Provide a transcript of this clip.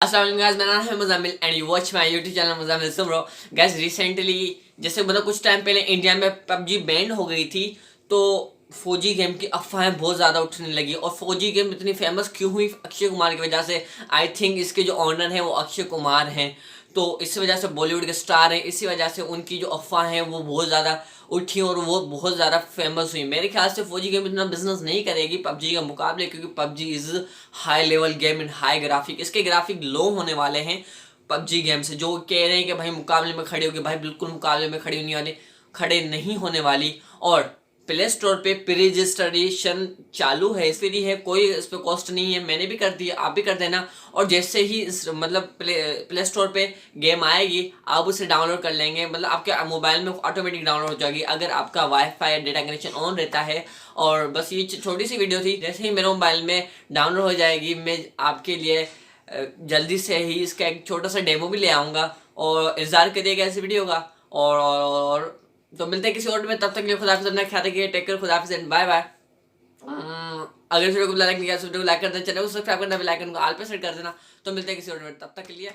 अस्सलाम वालेकुम गाइस, मेरा नाम है Muzammil and you watch my YouTube channel Muzammil Subro. Guys recently जैसे मतलब कुछ टाइम पहले इंडिया में पबजी बैन हो गई थी, तो फौजी गेम की अफवाहें बहुत ज़्यादा उठने लगी। और फौजी गेम इतनी फेमस क्यों हुई? अक्षय कुमार की वजह से। आई थिंक इसके जो ऑनर हैं वो अक्षय कुमार हैं, तो इस वजह से बॉलीवुड के स्टार हैं, इसी वजह से उनकी जो अफवाह हैं वो बहुत ज़्यादा उठी और वो बहुत ज़्यादा फेमस हुई। मेरे ख्याल से फौजी गेम इतना बिजनेस नहीं करेगी पबजी के मुकाबले, क्योंकि PUBG is high level game in high graphic. इसके ग्राफिक लो होने वाले हैं पबजी गेम से। जो कह रहे हैं कि भाई मुकाबले में खड़े होगी, भाई बिल्कुल मुकाबले में खड़ी होने वाली, खड़े नहीं होने वाली। और प्ले स्टोर पे प्री रजिस्ट्रेशन चालू है, फ्री है, कोई इस पर कॉस्ट नहीं है। मैंने भी कर दिया, आप भी कर देना। और जैसे ही इस मतलब प्ले स्टोर पे गेम आएगी, आप उसे डाउनलोड कर लेंगे, मतलब आपके मोबाइल में ऑटोमेटिक डाउनलोड हो जाएगी अगर आपका वाईफाई या डेटा कनेक्शन ऑन रहता है। और बस ये छोटी सी वीडियो थी, जैसे ही मेरे मोबाइल में डाउनलोड हो जाएगी मैं आपके लिए जल्दी से ही इसका एक छोटा सा डेमो भी ले आऊँगा। और इंतजार करिएगा ऐसी वीडियो का। और तो मिलते हैं किसी और में, तब तक के लिए खुदा हाफिज़, अपना ख्याल रखिए, टेक केयर, खुदा हाफिज़ एंड बाय बाय। अगर इस वीडियो को लाइक नहीं किया तो वीडियो को लाइक कर देना, चैनल को सब्सक्राइब करना, बेल आइकन को ऑल पे सेट कर देना। तो मिलते हैं किसी और में, तब तक के लिए।